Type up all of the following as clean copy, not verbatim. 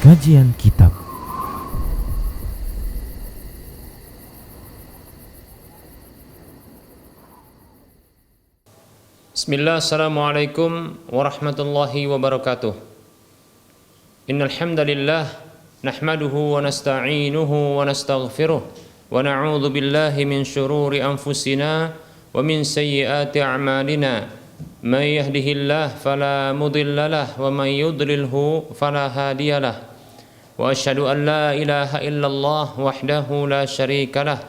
Kajian Kitab. Bismillah, assalamualaikum warahmatullahi wabarakatuh. Innal hamdalillah nahmaduhu wa nasta'inuhu wa nastaghfiruh wa na'udzu billahi min shururi anfusina wa min sayyiati a'malina. May yahdihillahu fala mudilla lahu wa may yudlilhu fala hadiya lahu. Wa asyhadu an la ilaha illallah wahdahu la syarika lahu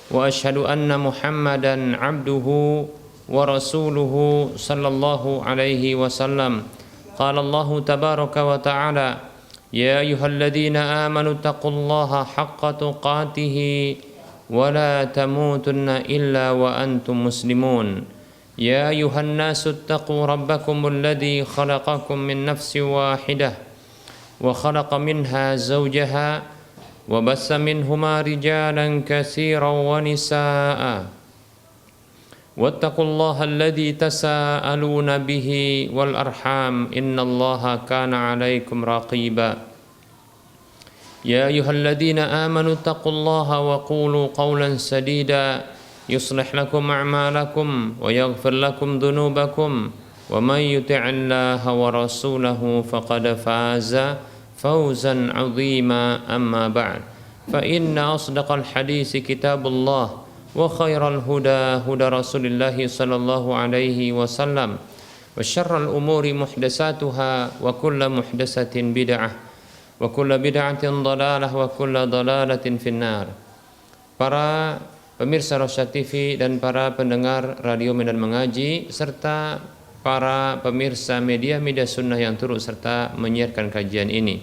wa asyhadu anna Muhammadan 'abduhu wa rasuluhu sallallahu alaihi wasallam. Qala Allahu tabaraka wa ta'ala, ya ayyuhalladzina amanu taqullaha haqqa tuqatih wa la tamutunna illa wa antum muslimun. Ya ayyuhan nasu taqu rabbakumul ladzi khalaqakum min nafsin wahidah wa khalaqa minha zawjaha wa bassa minhuma rijalan katsiran wa nisaa'a. Wattaqullaha alladzi tasaaluna bihi wal arham innallaha kana 'alaikum raqiba. Ya ayyuhalladzina amanu taqullaha wa qulu qawlan sadida yuslih lakum a'malakum wa yaghfir lakum dhunubakum wa may yuti'illaha wa rasulahu faqad faza fawzan 'azima. Amma ba'd, fa inna asdaqal hadisi kitabullah wa khairal huda huda Rasulillah sallallahu alaihi wasallam wa syarral umuri muhdatsatuha wa kullu muhdatsatin bid'ah wa kullu bid'atin dhalalah wa kullu dhalalatin finnar. Para pemirsa Rosyad TV dan para pendengar radio Medan Mengaji serta para pemirsa media-media sunnah yang turut serta menyiarkan kajian ini,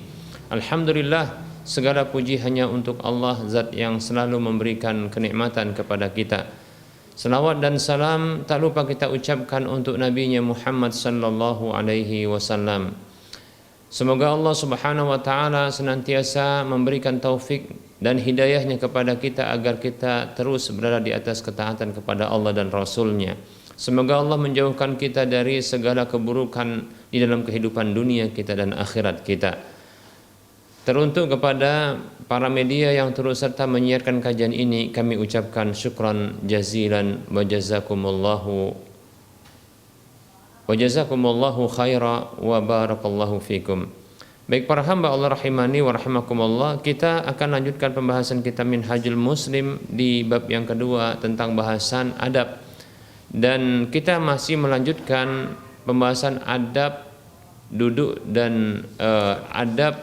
alhamdulillah, segala puji hanya untuk Allah, zat yang selalu memberikan kenikmatan kepada kita. Salawat dan salam tak lupa kita ucapkan untuk Nabi-Nya Muhammad sallallahu alaihi wasallam. Semoga Allah subhanahu wa ta'ala senantiasa memberikan taufik dan hidayahnya kepada kita agar kita terus berada di atas ketaatan kepada Allah dan Rasul-Nya. Semoga Allah menjauhkan kita dari segala keburukan di dalam kehidupan dunia kita dan akhirat kita. Teruntuk kepada para media yang terus serta menyiarkan kajian ini, kami ucapkan syukran jazilan wa jazakumullahu khaira wa barakallahu fikum. Baik para hamba Allah rahimani wa rahimakumullah, kita akan lanjutkan pembahasan kita Minhajul Muslim di bab yang kedua tentang bahasan adab. Dan kita masih melanjutkan pembahasan adab duduk dan adab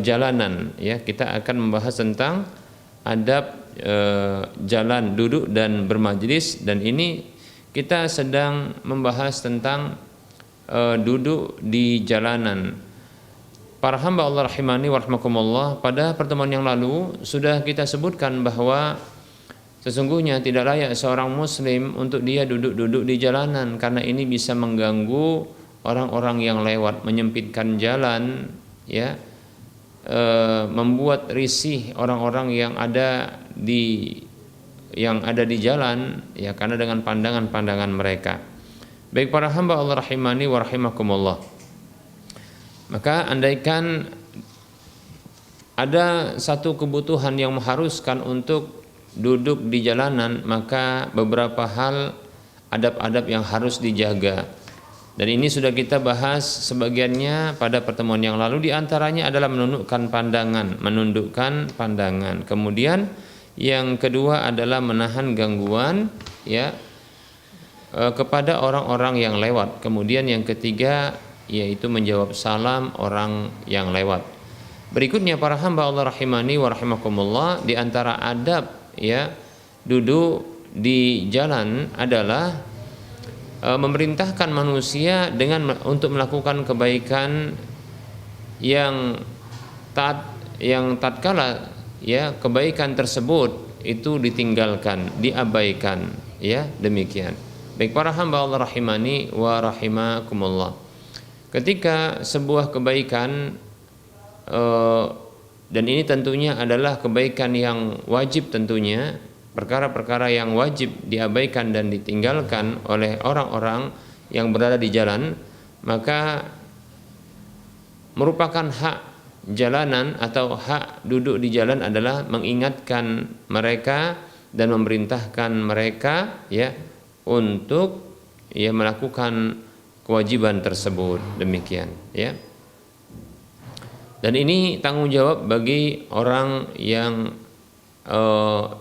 jalanan, ya. Kita akan membahas tentang adab jalan, duduk dan bermajlis, dan ini kita sedang membahas tentang duduk di jalanan. Para hamba Allah rahimani wa rahmakumullah, pada pertemuan yang lalu sudah kita sebutkan bahwa sesungguhnya tidak layak seorang muslim untuk dia duduk-duduk di jalanan, karena ini bisa mengganggu orang-orang yang lewat, menyempitkan jalan, ya. Membuat risih orang-orang yang ada di jalan, ya, karena dengan pandangan-pandangan mereka. Baik para hamba Allah rahimani wa rahimakumullah, maka andaikan ada satu kebutuhan yang mengharuskan untuk duduk di jalanan, maka beberapa hal adab-adab yang harus dijaga. Dan ini sudah kita bahas sebagiannya pada pertemuan yang lalu. Di antaranya adalah menundukkan pandangan. Kemudian yang kedua adalah menahan gangguan, ya, kepada orang-orang yang lewat. Kemudian yang ketiga yaitu menjawab salam orang yang lewat. Berikutnya para hamba Allah rahimani wa rahimakumullah, di antara adab, ya, duduk di jalan adalah memerintahkan manusia untuk melakukan kebaikan yang tatkala, ya, kebaikan tersebut itu ditinggalkan, diabaikan, ya, demikian. Baik para hamba Allah rahimani wa rahimakumullah, ketika sebuah kebaikan dan ini tentunya adalah kebaikan yang wajib, tentunya perkara-perkara yang wajib diabaikan dan ditinggalkan oleh orang-orang yang berada di jalan, maka merupakan hak jalanan atau hak duduk di jalan adalah mengingatkan mereka dan memerintahkan mereka ya untuk ya melakukan kewajiban tersebut, demikian ya. Dan ini tanggung jawab bagi orang yang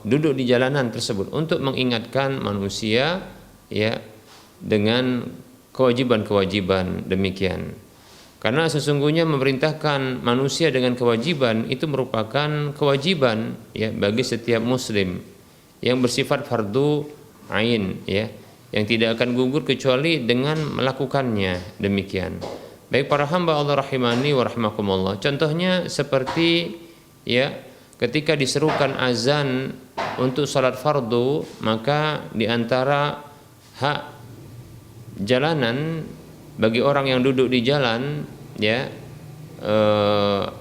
duduk di jalanan tersebut untuk mengingatkan manusia ya dengan kewajiban-kewajiban, demikian. Karena sesungguhnya memerintahkan manusia dengan kewajiban itu merupakan kewajiban ya bagi setiap muslim yang bersifat fardu ain ya, yang tidak akan gugur kecuali dengan melakukannya, demikian. Baik para hamba Allah rahimani wa rahimakumullah, contohnya seperti ya ketika diserukan azan untuk salat fardu, maka di antara hak jalanan bagi orang yang duduk di jalan ya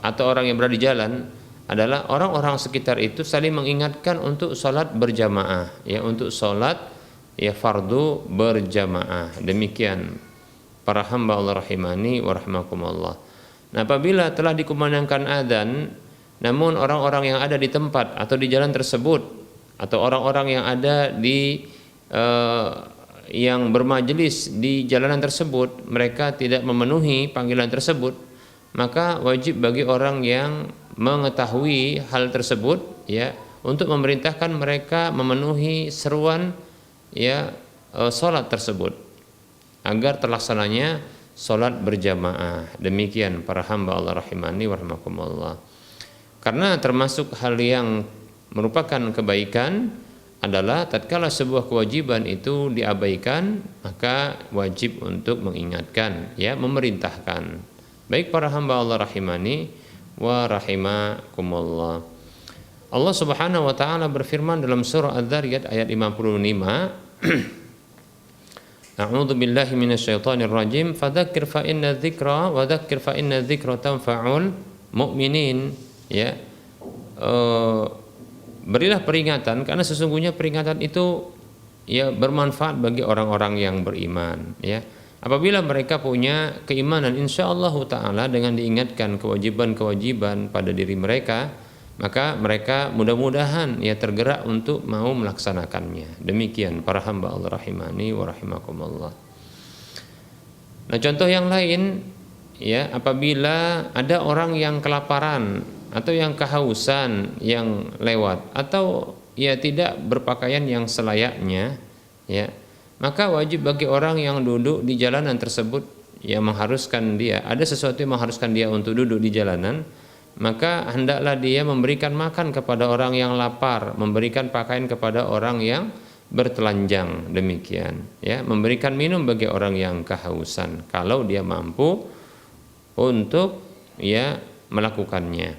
atau orang yang berada di jalan adalah orang-orang sekitar itu saling mengingatkan untuk salat berjamaah ya, untuk salat ya fardu berjamaah, demikian para hamba Allah rahimani wa rahimakumullah. Nah, apabila telah dikumandangkan adzan namun orang-orang yang ada di tempat atau di jalan tersebut atau orang-orang yang ada di yang bermajelis di jalanan tersebut mereka tidak memenuhi panggilan tersebut, maka wajib bagi orang yang mengetahui hal tersebut ya untuk memerintahkan mereka memenuhi seruan ya salat tersebut agar terlaksananya salat berjamaah, demikian para hamba Allah rahimani wa rahimakumullah. Karena termasuk hal yang merupakan kebaikan adalah tatkala sebuah kewajiban itu diabaikan, maka wajib untuk mengingatkan ya, memerintahkan. Baik para hamba Allah rahimani wa rahimakumullah. Allah Subhanahu wa taala berfirman dalam surah Adz-Dzariyat ayat 55 A'udzu billahi minasyaitonir rajim fadzakir fa inna dzikra wa dzakir fa inna dzikra tanfa'ul mu'minin ya. Berilah peringatan karena sesungguhnya peringatan itu ya bermanfaat bagi orang-orang yang beriman ya. Apabila mereka punya keimanan, insyaallah taala dengan diingatkan kewajiban-kewajiban pada diri mereka, maka mereka mudah-mudahan ya tergerak untuk mau melaksanakannya. Demikian para hamba Allah rahimani wa rahimakumullah. Nah, contoh yang lain ya, apabila ada orang yang kelaparan atau yang kehausan yang lewat atau ya tidak berpakaian yang selayaknya ya, maka wajib bagi orang yang duduk di jalanan tersebut yang mengharuskan dia, ada sesuatu yang mengharuskan dia untuk duduk di jalanan, maka hendaklah dia memberikan makan kepada orang yang lapar, memberikan pakaian kepada orang yang bertelanjang, demikian ya, memberikan minum bagi orang yang kehausan kalau dia mampu untuk ya melakukannya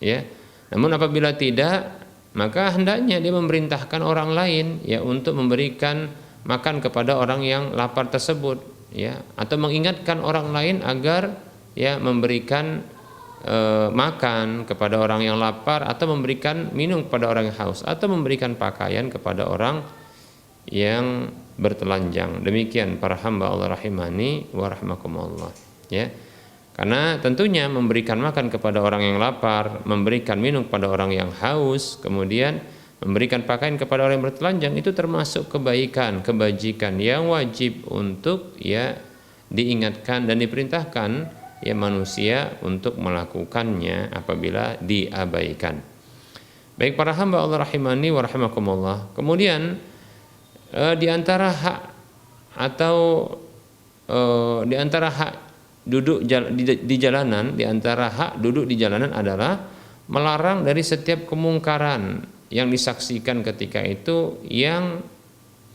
ya. Namun apabila tidak, maka hendaknya dia memerintahkan orang lain ya untuk memberikan makan kepada orang yang lapar tersebut ya, atau mengingatkan orang lain agar ya memberikan makan kepada orang yang lapar atau memberikan minum kepada orang yang haus atau memberikan pakaian kepada orang yang bertelanjang. Demikian para hamba Allah rahimani wa rahimakumullah ya. Karena tentunya memberikan makan kepada orang yang lapar, memberikan minum kepada orang yang haus, kemudian memberikan pakaian kepada orang yang bertelanjang itu termasuk kebaikan, kebajikan yang wajib untuk ya diingatkan dan diperintahkan ya manusia untuk melakukannya apabila diabaikan. Baik para hamba Allah rahimani wa rahimakumullah. Kemudian di antara hak atau di antara hak duduk di jalanan, di antara hak duduk di jalanan adalah melarang dari setiap kemungkaran yang disaksikan ketika itu yang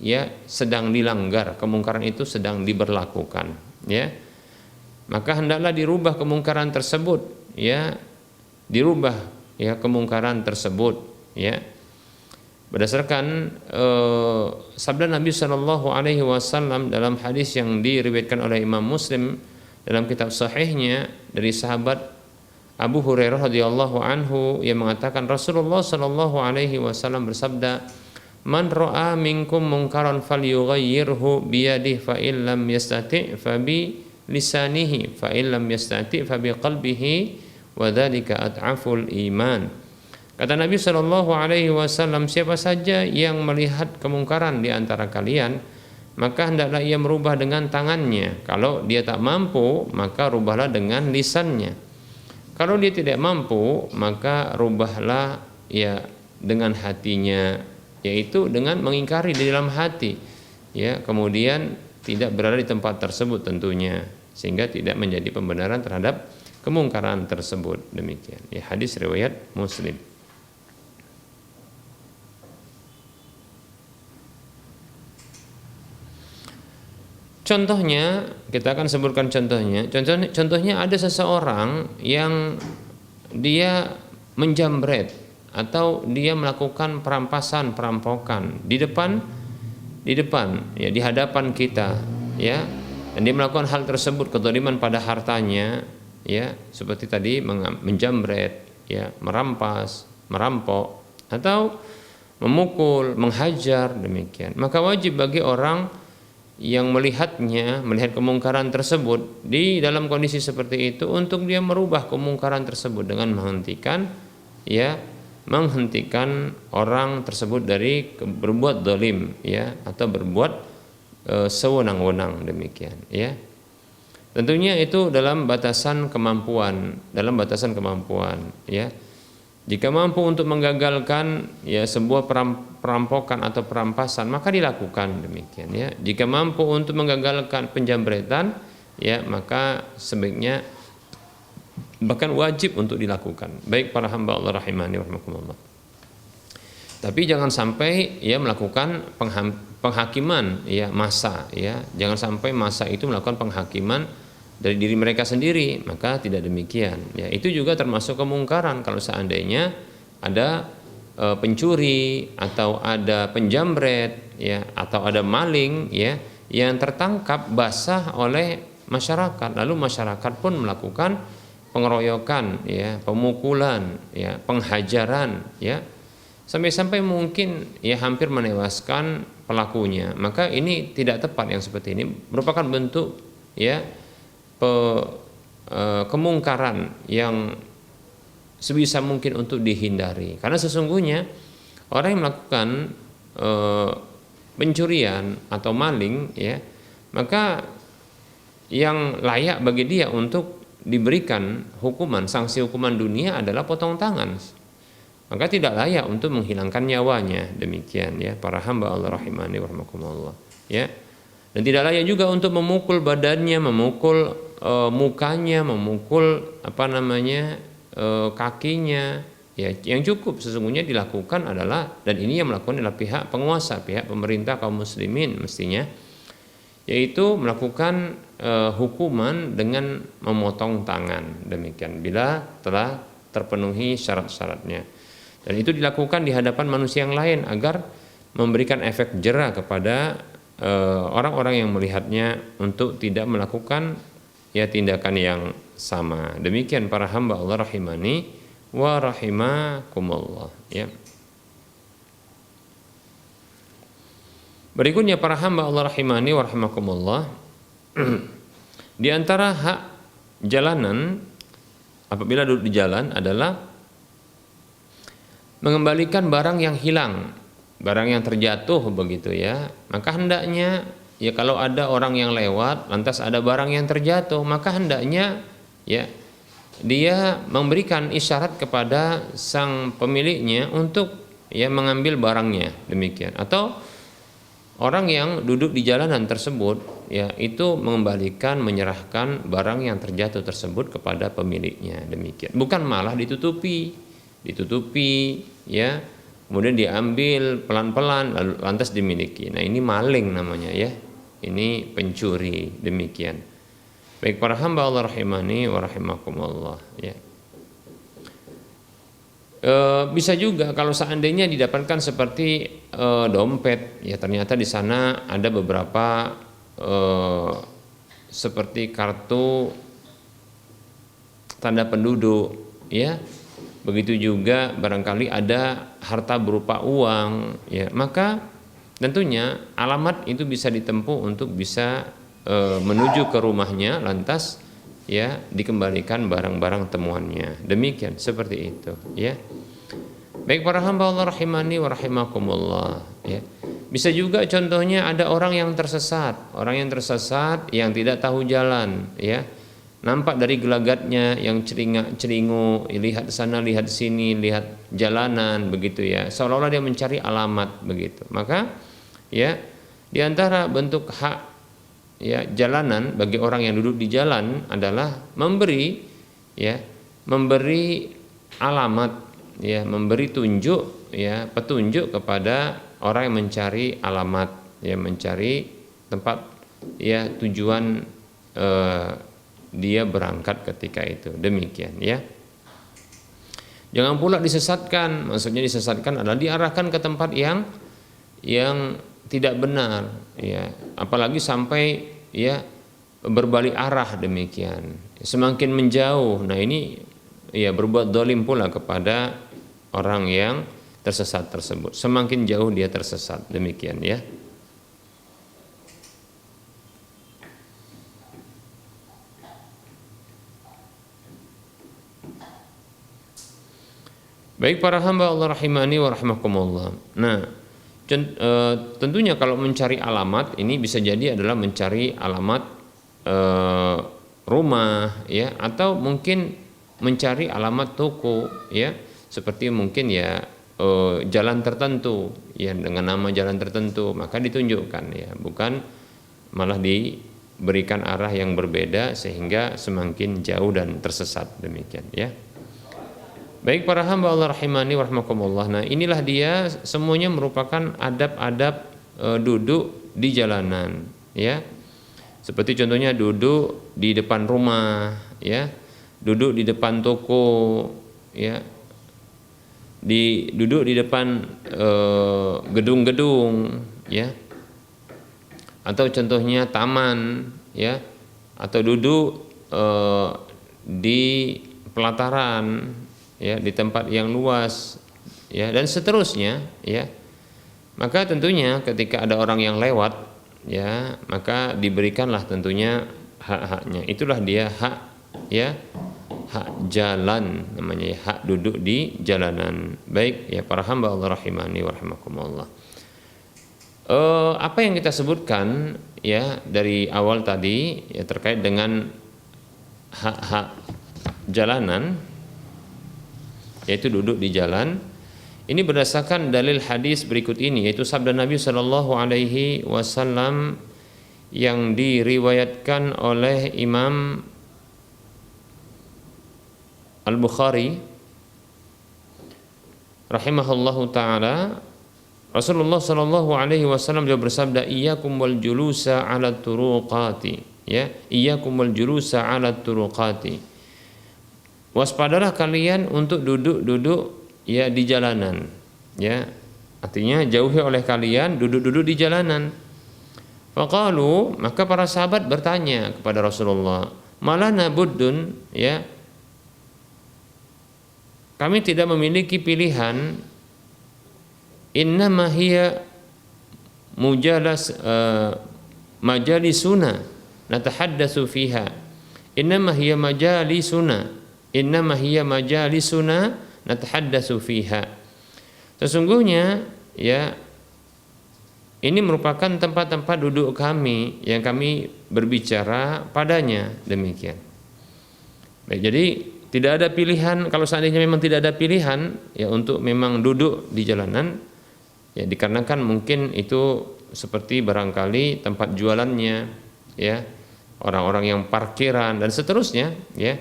ya sedang dilanggar, kemungkaran itu sedang diberlakukan ya. Maka hendaklah dirubah kemungkaran tersebut ya, dirubah ya kemungkaran tersebut ya. Berdasarkan sabda Nabi Shallallahu Alaihi Wasallam dalam hadis yang diriwayatkan oleh Imam Muslim dalam kitab sahihnya dari sahabat Abu Hurairah radhiyallahu anhu yang mengatakan Rasulullah Shallallahu Alaihi Wasallam bersabda, "Man ra'a minkum munkaran falyughayyirhu biyadihi fa illam yastati' fa bi lisanihi fa illam yastati' fa bi qalbihi wa dzalika ad'aful iman. Kata Nabi Shallallahu Alaihi Wasallam, siapa saja yang melihat kemungkaran di antara kalian, maka hendaklah ia merubah dengan tangannya. Kalau dia tak mampu, maka rubahlah dengan lisannya. Kalau dia tidak mampu, maka rubahlah ya dengan hatinya, yaitu dengan mengingkari di dalam hati, ya, kemudian tidak berada di tempat tersebut tentunya, sehingga tidak menjadi pembenaran terhadap kemungkaran tersebut. Demikian ya, hadis riwayat Muslim. Contohnya, kita akan sebutkan contohnya. Contohnya ada seseorang yang dia menjamret atau dia melakukan perampokan di depan ya, di hadapan kita, ya, dan dia melakukan hal tersebut, kezaliman pada hartanya, ya, seperti tadi menjamret, ya, merampas, merampok atau memukul, menghajar, demikian. Maka wajib bagi orang yang melihat kemungkaran tersebut di dalam kondisi seperti itu untuk dia merubah kemungkaran tersebut dengan menghentikan orang tersebut dari berbuat zalim, ya, atau berbuat sewenang-wenang, demikian, ya. Tentunya itu dalam batasan kemampuan, ya. Jika mampu untuk menggagalkan ya sebuah perampokan atau perampasan, maka dilakukan, demikian, ya. Jika mampu untuk menggagalkan penjambretan, ya, maka sebaiknya bahkan wajib untuk dilakukan. Baik para hamba Allah rahimani wa rahimakumullah. Tapi jangan sampai ya melakukan penghakiman ya massa, ya. Jangan sampai massa itu melakukan penghakiman dari diri mereka sendiri, maka tidak demikian, ya. Itu juga termasuk kemungkaran kalau seandainya ada pencuri atau ada penjamret, ya, atau ada maling, ya, yang tertangkap basah oleh masyarakat, lalu masyarakat pun melakukan pengeroyokan, ya, pemukulan, ya, penghajaran, ya, sampai-sampai mungkin ya hampir menewaskan pelakunya, maka ini tidak tepat. Yang seperti ini merupakan bentuk ya kemungkaran yang sebisa mungkin untuk dihindari, karena sesungguhnya orang yang melakukan pencurian atau maling, ya, maka yang layak bagi dia untuk diberikan hukuman, sanksi hukuman dunia adalah potong tangan, maka tidak layak untuk menghilangkan nyawanya. Demikian, ya, para hamba Allah rahimani wa rahimakumullah, ya. Dan tidak layak juga untuk memukul badannya, memukul mukanya, memukul kakinya, ya. Yang cukup sesungguhnya dilakukan adalah, dan ini yang melakukan adalah pihak penguasa, pihak pemerintah kaum muslimin mestinya, yaitu melakukan hukuman dengan memotong tangan, demikian, bila telah terpenuhi syarat-syaratnya. Dan itu dilakukan di hadapan manusia yang lain agar memberikan efek jera kepada orang-orang yang melihatnya untuk tidak melakukan ya tindakan yang sama. Demikian para hamba Allah rahimani wa rahimakumullah, ya. Berikutnya para hamba Allah rahimani wa rahimakumullah, di antara hak jalanan apabila duduk di jalan adalah mengembalikan barang yang hilang, barang yang terjatuh, begitu, ya. Maka hendaknya ya kalau ada orang yang lewat lantas ada barang yang terjatuh, maka hendaknya ya dia memberikan isyarat kepada sang pemiliknya untuk ya mengambil barangnya, demikian. Atau orang yang duduk di jalanan tersebut ya itu mengembalikan, menyerahkan barang yang terjatuh tersebut kepada pemiliknya, demikian. Bukan malah ditutupi ya, kemudian diambil pelan-pelan lalu lantas dimiliki. Nah, ini maling namanya, ya. Ini pencuri, demikian. Baik para hamba Allah rahimani wa rahimakumullah, ya. Bisa juga kalau seandainya didapatkan seperti dompet, ya ternyata di sana ada beberapa seperti kartu tanda penduduk, ya. Begitu juga barangkali ada harta berupa uang, ya, maka tentunya alamat itu bisa ditempuh untuk bisa menuju ke rumahnya, lantas ya dikembalikan barang-barang temuannya. Demikian, seperti itu, ya. Baik para hamba Allah rahimani wa rahimakumullah, ya. Bisa juga contohnya ada orang yang tersesat yang tidak tahu jalan, ya. Nampak dari gelagatnya yang celingu, lihat sana lihat sini, lihat jalanan begitu ya. Seolah-olah dia mencari alamat begitu. Maka ya di antara bentuk hak ya jalanan bagi orang yang duduk di jalan adalah memberi alamat, ya, memberi petunjuk kepada orang yang mencari alamat, ya, mencari tempat ya tujuan dia berangkat ketika itu. Demikian, ya. Jangan pula disesatkan. Maksudnya disesatkan adalah diarahkan ke tempat yang tidak benar, ya. Apalagi sampai ya berbalik arah demikian. Semakin menjauh. Nah, ini ya berbuat dolim pula kepada orang yang tersesat tersebut. Semakin jauh dia tersesat, demikian, ya. Baik para hamba Allah rahimani wa rahimakumullah. Nah, tentunya kalau mencari alamat ini bisa jadi adalah mencari alamat rumah, ya, atau mungkin mencari alamat toko, ya, seperti mungkin ya jalan tertentu, ya, dengan nama jalan tertentu, maka ditunjukkan, ya, bukan malah diberikan arah yang berbeda sehingga semakin jauh dan tersesat, demikian, ya. Baik para hamba Allah rahimani wa rahimakumullah. Nah, inilah dia semuanya merupakan adab-adab duduk di jalanan, ya. Seperti contohnya duduk di depan rumah, ya. Duduk di depan toko, ya. Duduk di depan gedung-gedung, ya. Atau contohnya taman, ya. Atau duduk di pelataran, ya, di tempat yang luas, ya, dan seterusnya, ya. Maka tentunya ketika ada orang yang lewat, ya, maka diberikanlah tentunya hak-haknya. Itulah dia hak, ya, hak jalan namanya, ya, hak duduk di jalanan. Baik, ya para hamba Allah rahimani wa rahimakumullah. Apa yang kita sebutkan ya dari awal tadi ya terkait dengan hak-hak jalanan, yaitu duduk di jalan, ini berdasarkan dalil hadis berikut ini, yaitu sabda Nabi Shallallahu Alaihi Wasallam yang diriwayatkan oleh Imam Al-Bukhari rahimahullahu taala. Rasulullah Shallallahu Alaihi Wasallam dia bersabda, iyyakum wal julusa ala turuqati, ya, iyyakum wal julusa ala turuqati. Waspadalah kalian untuk duduk-duduk ya di jalanan, ya, artinya jauhi oleh kalian duduk-duduk di jalanan. Faqalu, maka para sahabat bertanya kepada Rasulullah, malana buddun, ya, kami tidak memiliki pilihan, innama hiya majalisuna natahaddatsu fiha, innama hiya majalisuna natahaddatsu fiha. Sesungguhnya ya ini merupakan tempat-tempat duduk kami yang kami berbicara padanya, demikian. Baik, jadi tidak ada pilihan. Kalau seandainya memang tidak ada pilihan ya untuk memang duduk di jalanan, ya dikarenakan mungkin itu seperti barangkali tempat jualannya, ya, orang-orang yang parkiran dan seterusnya, ya.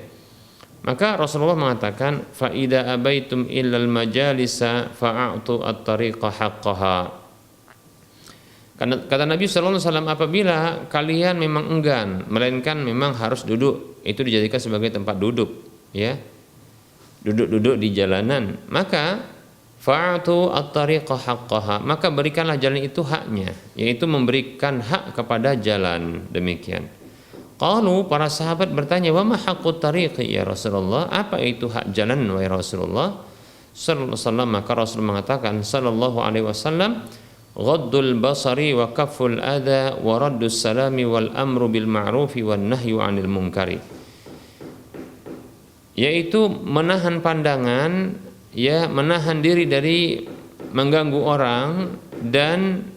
Maka Rasulullah mengatakan, fa idza abaitum illal majalisa fa'atu at-tariqa haqqaha. Karena kata Nabi sallallahu alaihi wasallam, apabila kalian memang enggan, melainkan memang harus duduk, itu dijadikan sebagai tempat duduk, ya. Duduk-duduk di jalanan, maka fa'atu at-tariqa haqqaha, maka berikanlah jalan itu haknya, yaitu memberikan hak kepada jalan, demikian. Qalu, para sahabat bertanya, wa ma haqqut tariqi ya Rasulullah, apa itu hak jalan wahai Rasulullah sallallahu alaihi wasallam? Maka Rasul mengatakan sallallahu alaihi wasallam, ghaddul basari wa kafful adha wa raddus salami wal amru bil ma'rufi wan nahyu 'anil munkari. yaitu menahan pandangan, ya, menahan diri dari mengganggu orang dan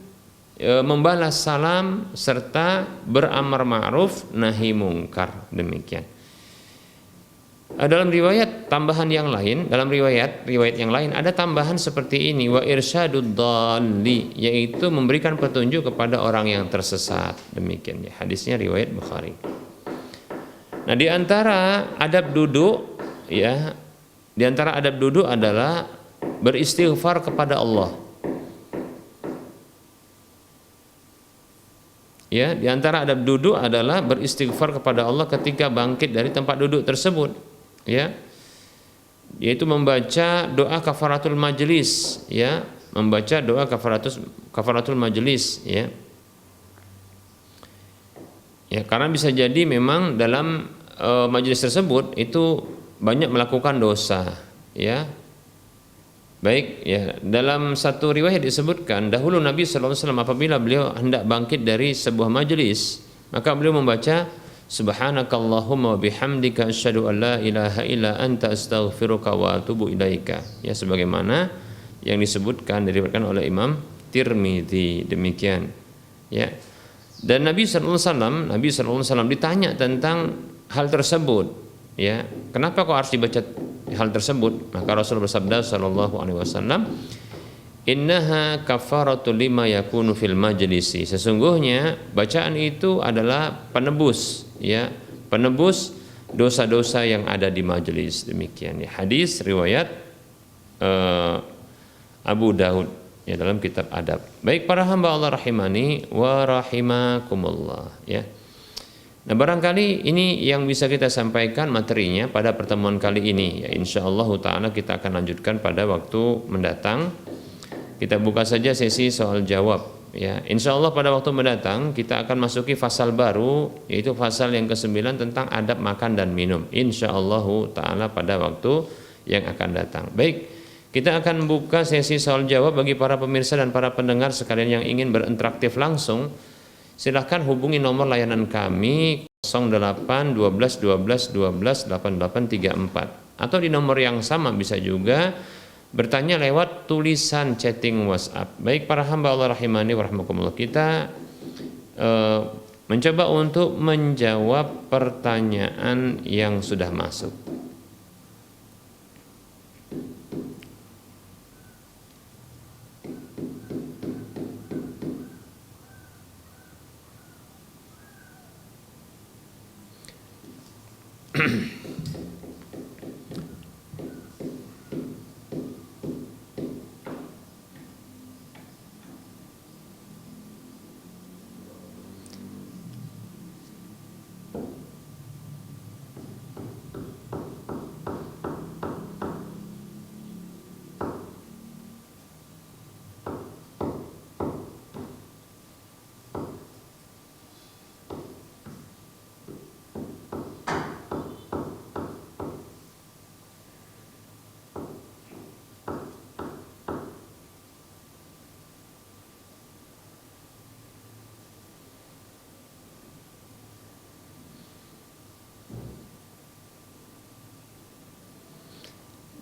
membalas salam serta beramar ma'ruf nahi mungkar. Demikian. Dalam riwayat tambahan yang lain, dalam riwayat yang lain ada tambahan seperti ini, wa irsyadud dhalli, yaitu memberikan petunjuk kepada orang yang tersesat. Demikian ya, hadisnya riwayat Bukhari. Nah, di antara adab duduk, ya, di antara adab duduk adalah beristighfar kepada Allah. Ya, di antara adab duduk adalah beristighfar kepada Allah ketika bangkit dari tempat duduk tersebut, ya. Yaitu membaca doa kafaratul majlis, ya, membaca doa kafaratul majlis, ya. Ya, karena bisa jadi memang dalam majelis tersebut itu banyak melakukan dosa, ya. Baik, ya, dalam satu riwayat disebutkan dahulu Nabi SAW apabila beliau hendak bangkit dari sebuah majelis, maka beliau membaca subhanakallahumma wa bihamdika asyhadu an la ilaha illa anta astaghfiruka wa atubu ilaika, ya, sebagaimana yang disebutkan diriwayatkan oleh Imam Tirmidzi. Demikian, ya. Dan Nabi SAW ditanya tentang hal tersebut, ya, kenapa kok harus dibaca hal tersebut? Maka Rasul bersabda sallallahu alaihi wasallam, innaha kafaratul lima yakunu fil majlisi, sesungguhnya bacaan itu adalah penebus, ya, penebus dosa-dosa yang ada di majelis. Demikian ya, hadis riwayat Abu Daud, ya, dalam kitab adab. Baik para hamba Allah rahimani wa rahimakumullah, ya. Nah, barangkali ini yang bisa kita sampaikan materinya pada pertemuan kali ini, ya. Insyaallah ta'ala kita akan lanjutkan pada waktu mendatang. Kita buka saja sesi soal jawab, ya. Insyaallah pada waktu mendatang kita akan masuki fasal baru, yaitu fasal yang ke-9 tentang adab makan dan minum. Insyaallah ta'ala pada waktu yang akan datang. Baik, kita akan buka sesi soal jawab bagi para pemirsa dan para pendengar sekalian yang ingin berinteraktif langsung. Silahkan hubungi nomor layanan kami 08 12 12 12 8834, atau di nomor yang sama bisa juga bertanya lewat tulisan chatting WhatsApp. Baik para hamba Allah rahimani wa rahimakumullah, kita mencoba untuk menjawab pertanyaan yang sudah masuk.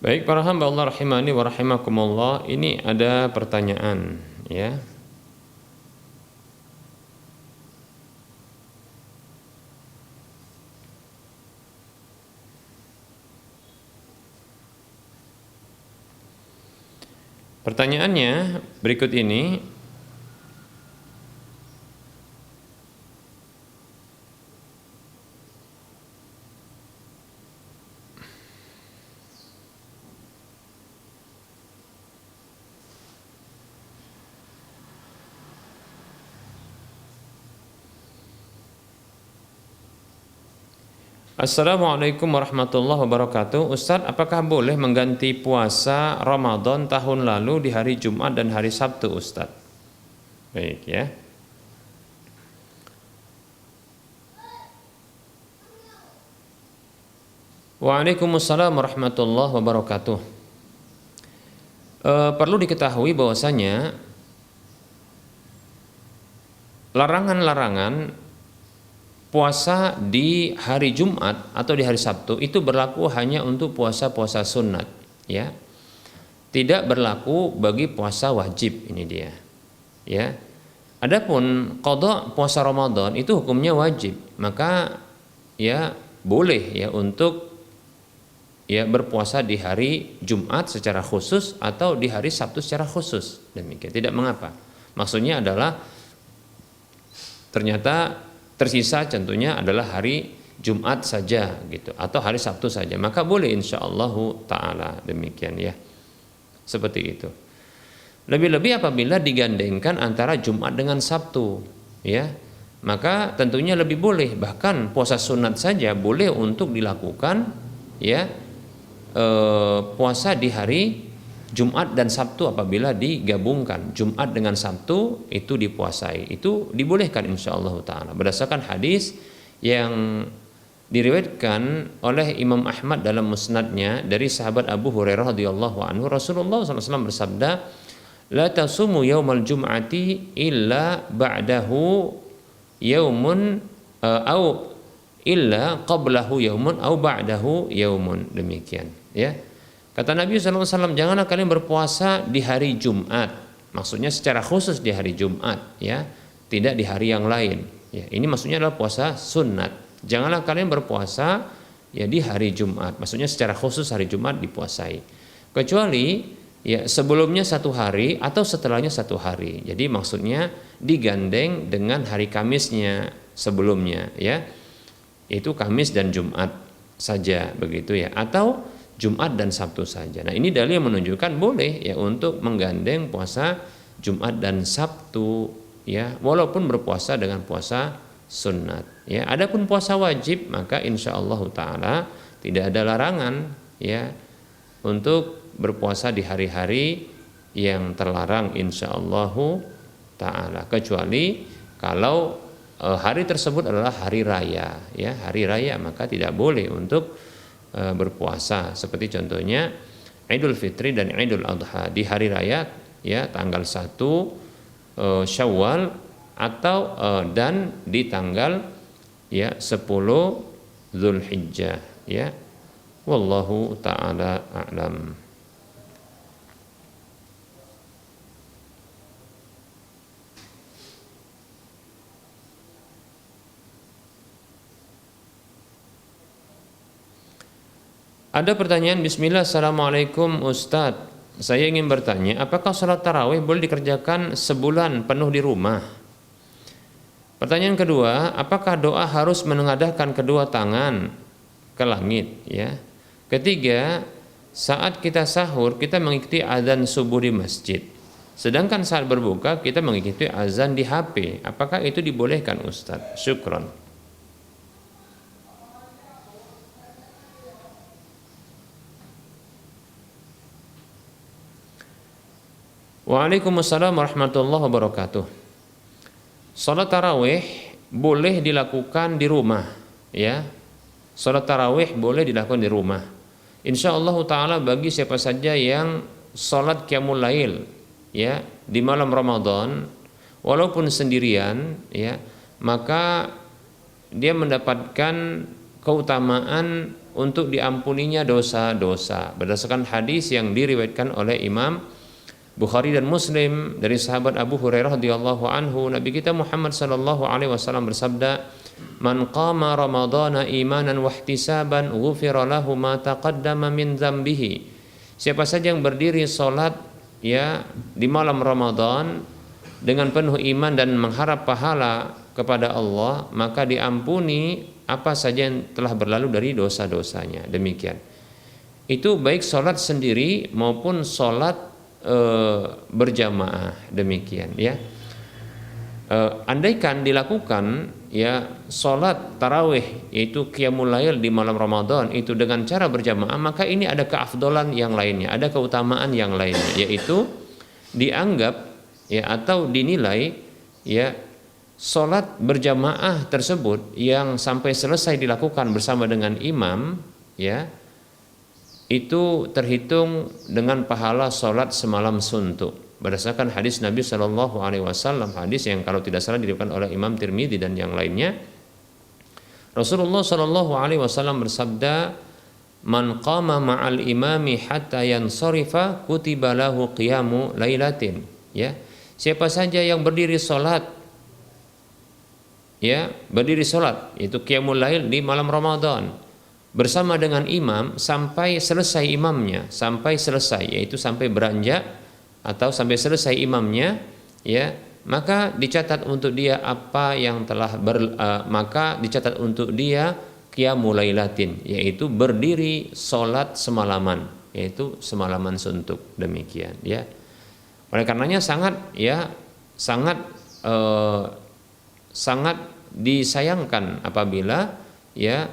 Baik para hamba Allah rahimani wa rahimakumullah, ini ada pertanyaan, ya. Pertanyaannya berikut ini. Assalamualaikum warahmatullahi wabarakatuh. Ustaz, apakah boleh mengganti puasa Ramadan tahun lalu di hari Jumat dan hari Sabtu, Ustaz? Baik, ya. Waalaikumsalam warahmatullahi wabarakatuh. Perlu diketahui bahwasanya larangan-larangan puasa di hari Jumat atau di hari Sabtu itu berlaku hanya untuk puasa-puasa sunat, ya. Tidak berlaku bagi puasa wajib, ini dia. Ya. Adapun qada puasa Ramadan itu hukumnya wajib, maka ya boleh ya untuk ya berpuasa di hari Jumat secara khusus atau di hari Sabtu secara khusus. Demikian, tidak mengapa. Maksudnya adalah ternyata tersisa contohnya adalah hari Jumat saja gitu atau hari Sabtu saja, maka boleh insyaallah taala, demikian ya. Seperti itu. Lebih-lebih apabila digandengkan antara Jumat dengan Sabtu, ya. Maka tentunya lebih boleh, bahkan puasa sunat saja boleh untuk dilakukan ya puasa di hari Jumat dan Sabtu apabila digabungkan Jumat dengan Sabtu itu dipuasai, itu dibolehkan insyaallah taala berdasarkan hadis yang diriwayatkan oleh Imam Ahmad dalam musnadnya dari sahabat Abu Hurairah radhiyallahu anhu, Rasulullah SAW bersabda, la tasumu yaumal jum'ati illa ba'dahu yaumun au illa qablahu yaumun au ba'dahu yaumun, demikian ya. Kata Nabi SAW, janganlah kalian berpuasa di hari Jumat, maksudnya secara khusus di hari Jumat ya, tidak di hari yang lain ya. Ini maksudnya adalah puasa sunat. Janganlah kalian berpuasa ya di hari Jumat, maksudnya secara khusus hari Jumat dipuasai, kecuali ya sebelumnya satu hari atau setelahnya satu hari. Jadi maksudnya digandeng dengan hari Kamisnya sebelumnya ya, itu Kamis dan Jumat saja begitu ya, atau Jumat dan Sabtu saja. Nah, ini dalil yang menunjukkan boleh ya untuk menggandeng puasa Jumat dan Sabtu ya, walaupun berpuasa dengan puasa sunat ya. Adapun puasa wajib maka insyaallah taala tidak ada larangan ya untuk berpuasa di hari-hari yang terlarang insyaallah taala, kecuali kalau hari tersebut adalah hari raya ya, hari raya maka tidak boleh untuk berpuasa, seperti contohnya Idul Fitri dan Idul Adha di hari raya ya, tanggal 1 Syawal atau dan di tanggal ya 10 Zulhijjah ya. Wallahu taala a'lam. Ada pertanyaan, bismillah, assalamualaikum Ustadz, saya ingin bertanya, apakah sholat tarawih boleh dikerjakan sebulan penuh di rumah? Pertanyaan kedua, apakah doa harus menengadahkan kedua tangan ke langit ya? Ketiga, saat kita sahur kita mengikuti azan subuh di masjid, sedangkan saat berbuka kita mengikuti azan di HP, apakah itu dibolehkan Ustadz? Syukron. Waalaikumsalam warahmatullahi wabarakatuh. Salat tarawih boleh dilakukan di rumah ya. Salat tarawih boleh dilakukan di rumah. Insyaallah taala bagi siapa saja yang salat qiyamul lail ya di malam Ramadan walaupun sendirian ya, maka dia mendapatkan keutamaan untuk diampuninya dosa-dosa berdasarkan hadis yang diriwayatkan oleh Imam Bukhari dan Muslim dari sahabat Abu Hurairah radhiyallahu anhu, Nabi kita Muhammad sallallahu alaihi wasallam bersabda, "Man qama ramadhana imanan wa ihtisaban ghufira lahu ma taqaddama min dzambihi." Siapa saja yang berdiri salat ya di malam Ramadan dengan penuh iman dan mengharap pahala kepada Allah, maka diampuni apa saja yang telah berlalu dari dosa-dosanya. Demikian. Itu baik salat sendiri maupun salat berjamaah, demikian ya. Andaikan dilakukan ya salat tarawih yaitu qiyamul lail di malam Ramadan itu dengan cara berjamaah, maka ini ada keafdolan yang lainnya, ada keutamaan yang lainnya, yaitu dianggap ya atau dinilai ya salat berjamaah tersebut yang sampai selesai dilakukan bersama dengan imam ya, itu terhitung dengan pahala sholat semalam suntuk berdasarkan hadis Nabi Shallallahu Alaihi Wasallam, hadis yang kalau tidak salah diriwayatkan oleh Imam Tirmidzi dan yang lainnya, Rasulullah Shallallahu Alaihi Wasallam bersabda, "Man qama ma'al imami hatta yansarifa kutiba lahu qiyamu lailatin." Ya, siapa saja yang berdiri sholat, ya berdiri sholat, itu qiyamul lail di malam Ramadan bersama dengan imam sampai selesai imamnya, sampai selesai, yaitu sampai beranjak atau sampai selesai imamnya, ya maka dicatat untuk dia apa yang telah maka dicatat untuk dia qiyamul lailatin, yaitu berdiri sholat semalaman, yaitu semalaman suntuk, demikian ya. Oleh karenanya sangat sangat disayangkan apabila ya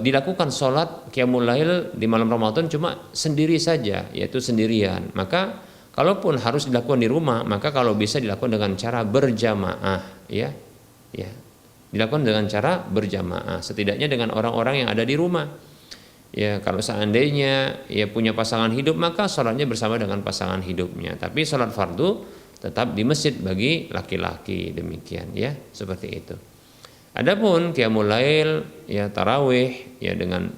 dilakukan sholat qiyamul lail di malam Ramadan cuma sendiri saja, yaitu sendirian. Maka kalaupun harus dilakukan di rumah, maka kalau bisa dilakukan dengan cara berjamaah, ya, dilakukan dengan cara berjamaah, setidaknya dengan orang-orang yang ada di rumah. Ya, kalau seandainya ya punya pasangan hidup, maka sholatnya bersama dengan pasangan hidupnya. Tapi sholat fardu tetap di masjid bagi laki-laki, demikian ya, seperti itu. Adapun qiyamul lail, ya tarawih, ya dengan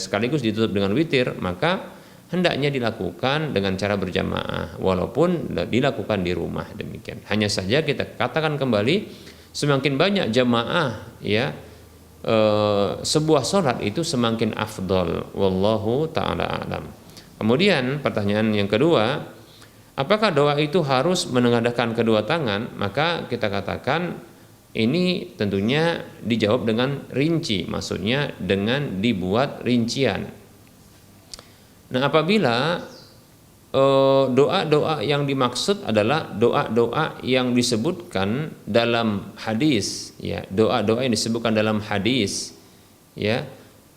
sekaligus ditutup dengan witir, maka hendaknya dilakukan dengan cara berjamaah walaupun dilakukan di rumah, demikian. Hanya saja kita katakan kembali, semakin banyak jamaah ya sebuah sholat itu semakin afdol, wallahu taala alam. Kemudian pertanyaan yang kedua, apakah doa itu harus menengadahkan kedua tangan? Maka kita katakan ini tentunya dijawab dengan rinci, maksudnya dengan dibuat rincian. Nah, apabila doa-doa yang dimaksud adalah doa-doa yang disebutkan dalam hadis, ya, doa-doa yang disebutkan dalam hadis, ya,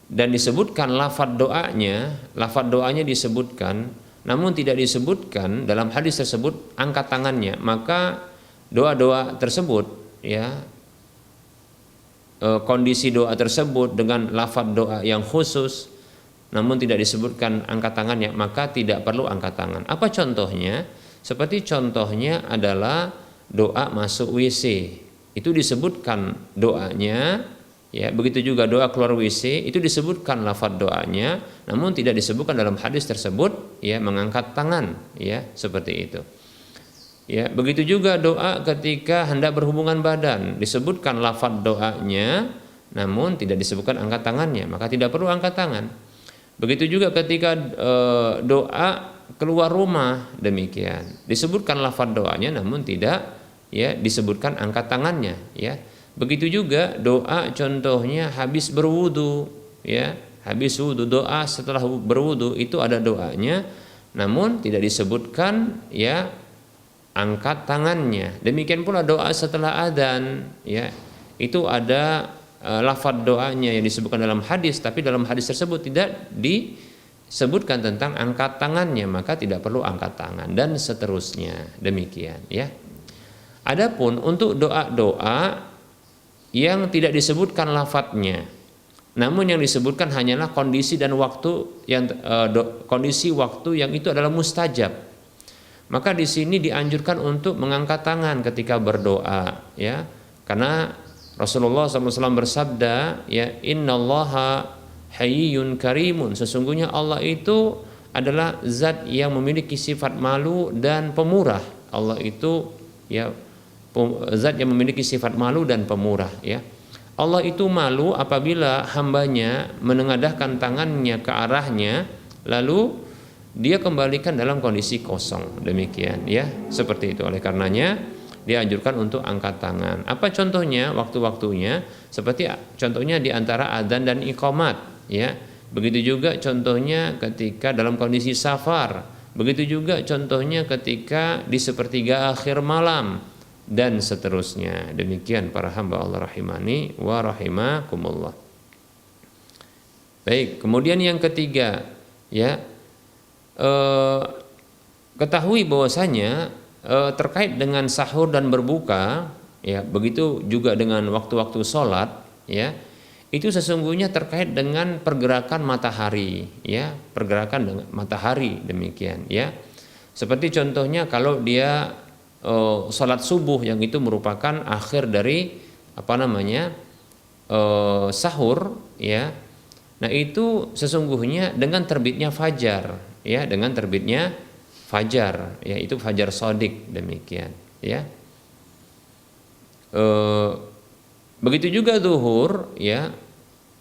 dan disebutkan lafadz doanya disebutkan, namun tidak disebutkan dalam hadis tersebut angkat tangannya, maka doa-doa tersebut, ya, kondisi doa tersebut dengan lafadz doa yang khusus namun tidak disebutkan angkat tangannya, maka tidak perlu angkat tangan. Apa contohnya? Seperti contohnya adalah doa masuk WC. Itu disebutkan doanya, ya, begitu juga doa keluar WC, itu disebutkan lafadz doanya, namun tidak disebutkan dalam hadis tersebut, ya, mengangkat tangan, ya, seperti itu. Ya, begitu juga doa ketika hendak berhubungan badan, disebutkan lafadz doanya, namun tidak disebutkan angkat tangannya, maka tidak perlu angkat tangan. Begitu juga ketika doa keluar rumah, demikian disebutkan lafadz doanya namun tidak, ya, disebutkan angkat tangannya, ya. Begitu juga doa contohnya habis berwudu, ya, habis wudu, doa setelah berwudu itu ada doanya namun tidak disebutkan, ya, angkat tangannya. Demikian pula doa setelah adzan, ya, itu ada lafadz doanya yang disebutkan dalam hadis, tapi dalam hadis tersebut tidak disebutkan tentang angkat tangannya, maka tidak perlu angkat tangan, dan seterusnya, demikian ya. Adapun untuk doa-doa yang tidak disebutkan lafadznya, namun yang disebutkan hanyalah kondisi dan waktu yang kondisi waktu yang itu adalah mustajab, maka di sini dianjurkan untuk mengangkat tangan ketika berdoa, ya, karena Rasulullah SAW bersabda, ya, innallaha hayyun karimun, sesungguhnya Allah itu adalah zat yang memiliki sifat malu dan pemurah. Allah itu, ya, zat yang memiliki sifat malu dan pemurah, ya. Allah itu malu apabila hambanya menengadahkan tangannya ke arahnya lalu dia kembalikan dalam kondisi kosong, demikian ya, seperti itu. Oleh karenanya dianjurkan untuk angkat tangan. Apa contohnya? Waktu-waktunya seperti contohnya di antara adzan dan iqamat, ya. Begitu juga contohnya ketika dalam kondisi safar. Begitu juga contohnya ketika di sepertiga akhir malam dan seterusnya. Demikian para hamba Allah rahimani wa rahimakumullah. Baik, kemudian yang ketiga, ya, ketahui bahwasanya terkait dengan sahur dan berbuka, ya, begitu juga dengan waktu-waktu sholat, ya, itu sesungguhnya terkait dengan pergerakan matahari, ya, pergerakan dengan matahari, demikian ya. Seperti contohnya kalau dia sholat subuh yang itu merupakan akhir dari sahur, ya. Nah, itu sesungguhnya dengan terbitnya fajar, ya, dengan terbitnya fajar, ya, itu fajar shadiq, demikian, ya. Begitu juga zuhur, ya.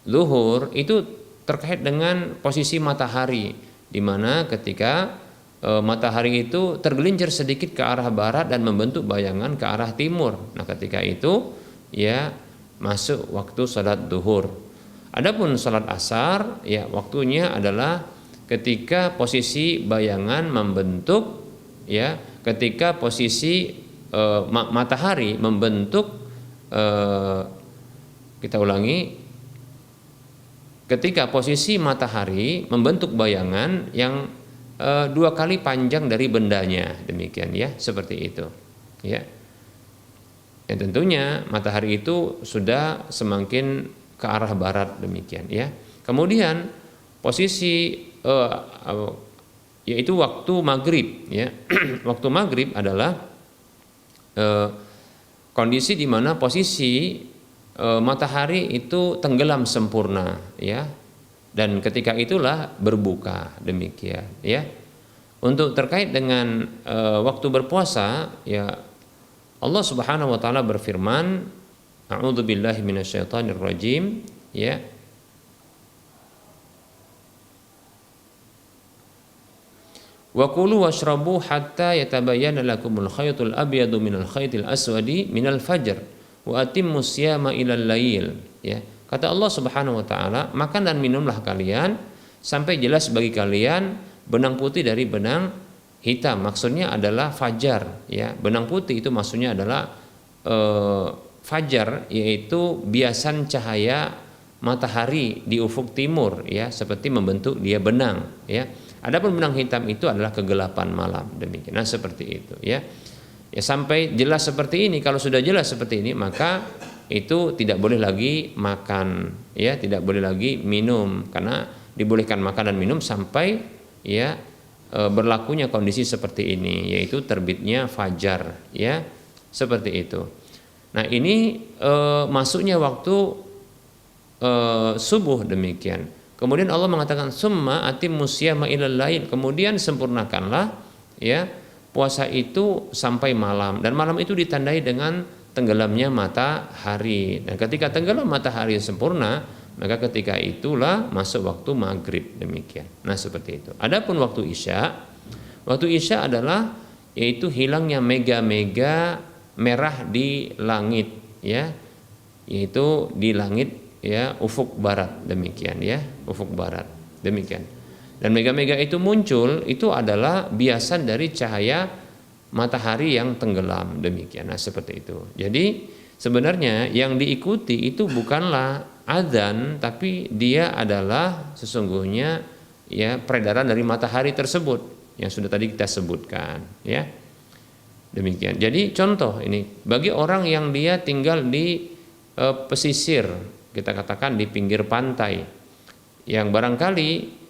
Zuhur itu terkait dengan posisi matahari, di mana ketika matahari itu tergelincir sedikit ke arah barat dan membentuk bayangan ke arah timur. Nah, ketika itu ya masuk waktu salat zuhur. Adapun salat asar, ya, waktunya adalah ketika posisi bayangan membentuk, ya, ketika posisi matahari membentuk, kita ulangi, ketika posisi matahari membentuk bayangan yang dua kali panjang dari bendanya, demikian, ya, seperti itu, ya. Dan tentunya matahari itu sudah semakin ke arah barat, demikian, ya. Kemudian posisi yaitu waktu maghrib, ya. Waktu maghrib adalah kondisi di mana posisi matahari itu tenggelam sempurna, ya. Dan ketika itulah berbuka, demikian, ya. Untuk terkait dengan waktu berpuasa, ya, Allah Subhanahu wa taala berfirman, a'udzubillahi minasyaitonirrajim, ya. Wa kulu washrabu hatta yatabayyana lakumul khaytul abyadu minal khaytil aswadi minal fajr wa atimmus siyama ilal lail, ya. Kata Allah Subhanahu wa taala, makan dan minumlah kalian sampai jelas bagi kalian benang putih dari benang hitam. Maksudnya adalah fajar, ya. Benang putih itu maksudnya adalah fajar, yaitu biasan cahaya matahari di ufuk timur, ya, seperti membentuk dia benang, ya. Adapun benang hitam itu adalah kegelapan malam, demikian. Nah, seperti itu, ya. Ya, sampai jelas seperti ini. Kalau sudah jelas seperti ini, maka itu tidak boleh lagi makan, ya, tidak boleh lagi minum, karena dibolehkan makan dan minum sampai, ya, berlakunya kondisi seperti ini, yaitu terbitnya fajar, ya, seperti itu. Nah, ini masuknya waktu subuh, demikian. Kemudian Allah mengatakan summa atimmus siyama ilal lail, kemudian sempurnakanlah, ya, puasa itu sampai malam, dan malam itu ditandai dengan tenggelamnya matahari. Dan ketika tenggelam matahari sempurna, maka ketika itulah masuk waktu maghrib, demikian. Nah, seperti itu. Adapun waktu isya adalah yaitu hilangnya mega-mega merah di langit, ya, yaitu di langit, ya, ufuk barat, demikian, ya, ufuk barat, demikian. Dan mega-mega itu muncul, itu adalah biasan dari cahaya matahari yang tenggelam, demikian. Nah, seperti itu. Jadi sebenarnya yang diikuti itu bukanlah adzan, tapi dia adalah sesungguhnya, ya, peredaran dari matahari tersebut yang sudah tadi kita sebutkan, ya. Demikian. Jadi contoh ini bagi orang yang dia tinggal di pesisir, kita katakan di pinggir pantai, yang barangkali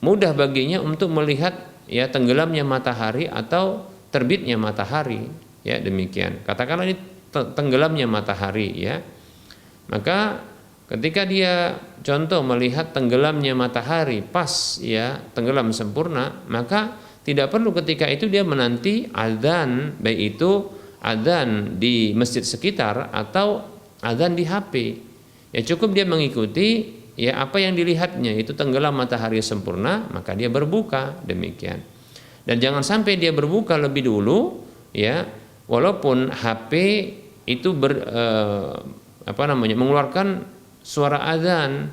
mudah baginya untuk melihat, ya, tenggelamnya matahari atau terbitnya matahari, ya, demikian. Katakanlah ini tenggelamnya matahari, ya. Maka ketika dia contoh melihat tenggelamnya matahari pas, ya, tenggelam sempurna, maka tidak perlu ketika itu dia menanti azan, baik itu azan di masjid sekitar atau azan di HP. Ya, cukup dia mengikuti, ya, apa yang dilihatnya itu tenggelam matahari sempurna, maka dia berbuka, demikian. Dan jangan sampai dia berbuka lebih dulu, ya, walaupun HP itu mengeluarkan suara azan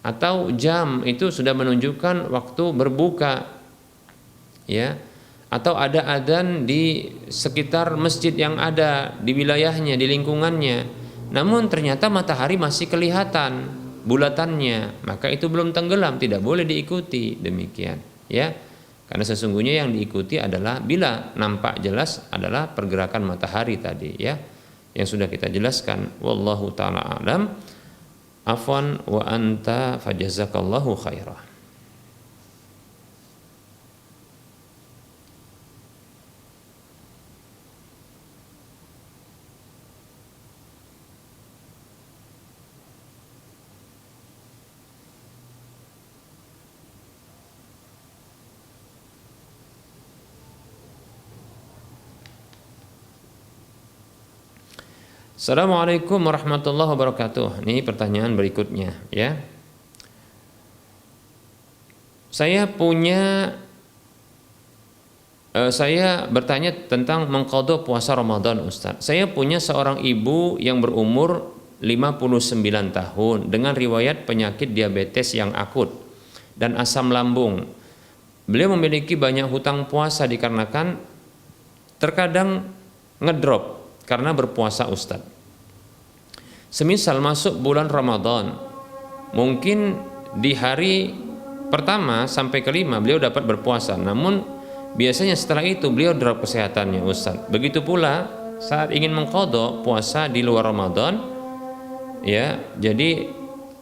atau jam itu sudah menunjukkan waktu berbuka, ya, atau ada azan di sekitar masjid yang ada di wilayahnya, di lingkungannya. Namun ternyata matahari masih kelihatan bulatannya, maka itu belum tenggelam, tidak boleh diikuti, demikian, ya. Karena sesungguhnya yang diikuti adalah bila nampak jelas adalah pergerakan matahari tadi, ya, yang sudah kita jelaskan. Wallahu taala alam. Afwan wa anta fajazakallahu khairah. Assalamualaikum warahmatullahi wabarakatuh. Ini pertanyaan berikutnya ya. Saya bertanya tentang mengqadha puasa Ramadan, Ustaz. Saya punya seorang ibu yang berumur 59 tahun dengan riwayat penyakit diabetes yang akut dan asam lambung. Beliau memiliki banyak hutang puasa dikarenakan terkadang ngedrop karena berpuasa, Ustaz. Semisal masuk bulan Ramadan, mungkin di hari pertama sampai kelima beliau dapat berpuasa, namun biasanya setelah itu beliau drop kesehatannya, Ustaz. Begitu pula saat ingin mengqadha puasa di luar Ramadan, ya. Jadi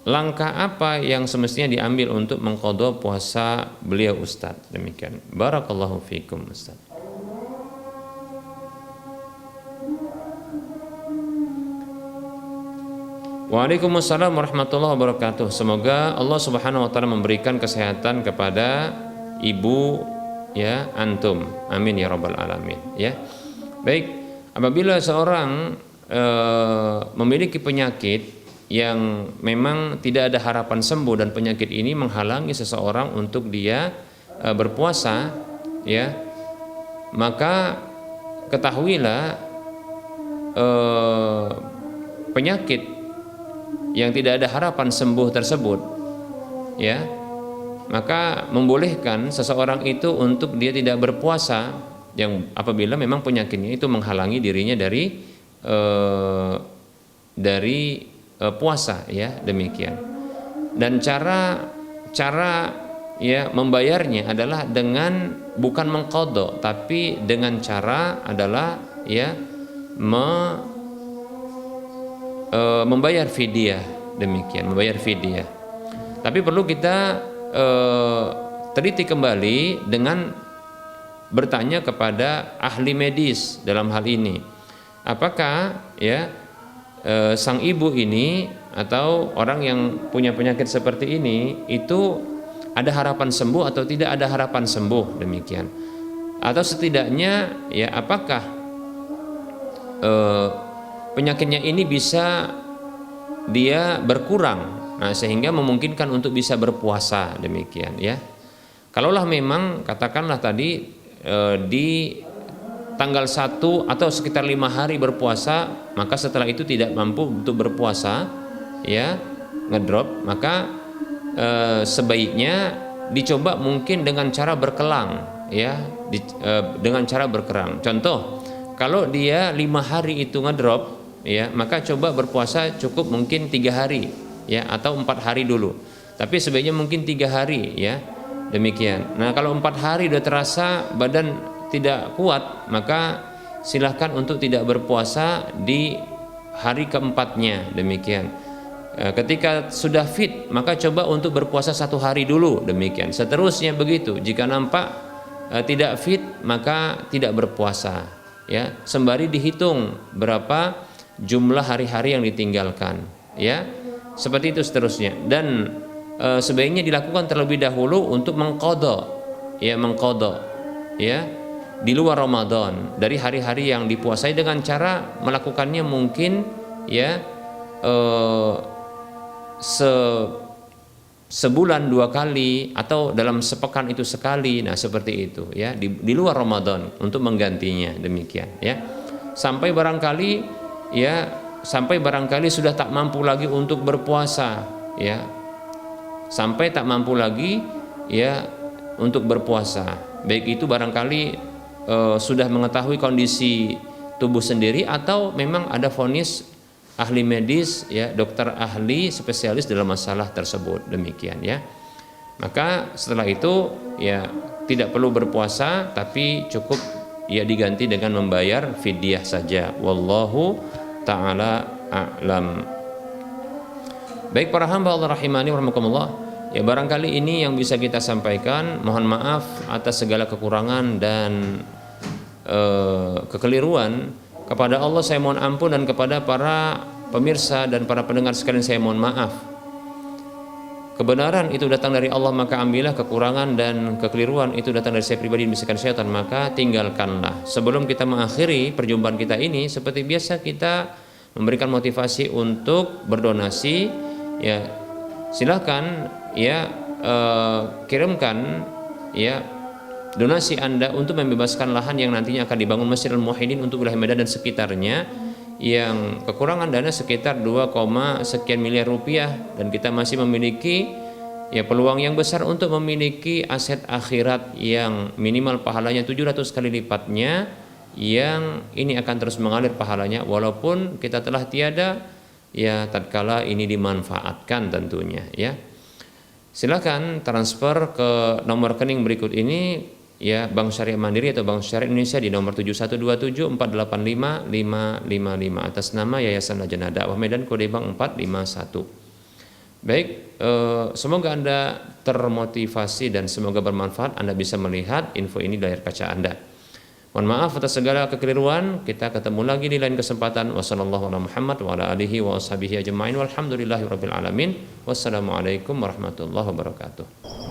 langkah apa yang semestinya diambil untuk mengqadha puasa beliau, Ustaz? Demikian. Barakallahu fikum, Ustaz. Waalaikumsalam warahmatullahi wabarakatuh. Semoga Allah Subhanahu wa taala memberikan kesehatan kepada ibu ya antum, amin ya rabbal alamin ya. Baik, apabila seorang memiliki penyakit yang memang tidak ada harapan sembuh dan penyakit ini menghalangi seseorang untuk dia berpuasa ya, maka ketahuilah penyakit yang tidak ada harapan sembuh tersebut ya, maka membolehkan seseorang itu untuk dia tidak berpuasa yang apabila memang penyakitnya itu menghalangi dirinya dari puasa ya, demikian. Dan cara ya membayarnya adalah dengan bukan mengqadha, tapi dengan cara adalah ya membayar fidyah, demikian, membayar fidyah. Tapi perlu kita teliti kembali dengan bertanya kepada ahli medis dalam hal ini. Apakah ya sang ibu ini atau orang yang punya penyakit seperti ini itu ada harapan sembuh atau tidak ada harapan sembuh, demikian. Atau setidaknya ya apakah penyakitnya ini bisa dia berkurang, nah sehingga memungkinkan untuk bisa berpuasa, demikian ya. Kalaulah memang katakanlah tadi di tanggal 1 atau sekitar 5 hari berpuasa, maka setelah itu tidak mampu untuk berpuasa ya, ngedrop, maka sebaiknya dicoba mungkin dengan cara berkelang ya, dengan cara berkelang. Contoh, kalau dia 5 hari itu ngedrop ya, maka coba berpuasa cukup mungkin 3 hari ya, atau 4 hari dulu, tapi sebaiknya mungkin 3 hari ya, demikian. Nah kalau 4 hari udah terasa badan tidak kuat, maka silahkan untuk tidak berpuasa di hari keempatnya, demikian. Ketika sudah fit, maka coba untuk berpuasa 1 hari dulu, demikian. Seterusnya begitu. Jika nampak tidak fit, maka tidak berpuasa ya, sembari dihitung berapa jumlah hari-hari yang ditinggalkan ya, seperti itu seterusnya. Dan sebaiknya dilakukan terlebih dahulu untuk mengqadha ya di luar Ramadan dari hari-hari yang dipuasai, dengan cara melakukannya mungkin ya sebulan 2 kali atau dalam sepekan itu sekali. Nah seperti itu ya, di luar Ramadan untuk menggantinya, demikian ya, sampai barangkali sudah tak mampu lagi untuk berpuasa ya, sampai tak mampu lagi ya untuk berpuasa, baik itu barangkali sudah mengetahui kondisi tubuh sendiri atau memang ada vonis ahli medis ya, dokter ahli spesialis dalam masalah tersebut, demikian ya. Maka setelah itu ya tidak perlu berpuasa, tapi cukup ya diganti dengan membayar fidyah saja. Wallahu ta'ala a'lam. Baik para hamba Allah rahimani wa rahimakumullah, ya barangkali ini yang bisa kita sampaikan. Mohon maaf atas segala kekurangan dan kekeliruan. Kepada Allah saya mohon ampun, dan kepada para pemirsa dan para pendengar sekalian saya mohon maaf. Kebenaran itu datang dari Allah, maka ambillah. Kekurangan dan kekeliruan itu datang dari saya pribadi, bisikan syaitan, maka tinggalkanlah. Sebelum kita mengakhiri perjumpaan kita ini, seperti biasa kita memberikan motivasi untuk berdonasi, ya silahkan ya kirimkan ya donasi Anda untuk membebaskan lahan yang nantinya akan dibangun Masjidil Muwahhidin untuk wilayah Medan dan sekitarnya, yang kekurangan dana sekitar 2, sekian miliar rupiah, dan kita masih memiliki ya peluang yang besar untuk memiliki aset akhirat yang minimal pahalanya 700 kali lipatnya, yang ini akan terus mengalir pahalanya walaupun kita telah tiada ya tatkala ini dimanfaatkan tentunya ya. Silakan transfer ke nomor rekening berikut ini ya, Bank Syariah Mandiri atau Bank Syariah Indonesia di nomor 7127485555 atas nama Yayasan Lajnah Dakwah Medan, kode bank 451. Baik, semoga Anda termotivasi dan semoga bermanfaat. Anda bisa melihat info ini di layar kaca Anda. Mohon maaf atas segala kekeliruan. Kita ketemu lagi di lain kesempatan. Wassalamualaikum warahmatullahi wabarakatuh.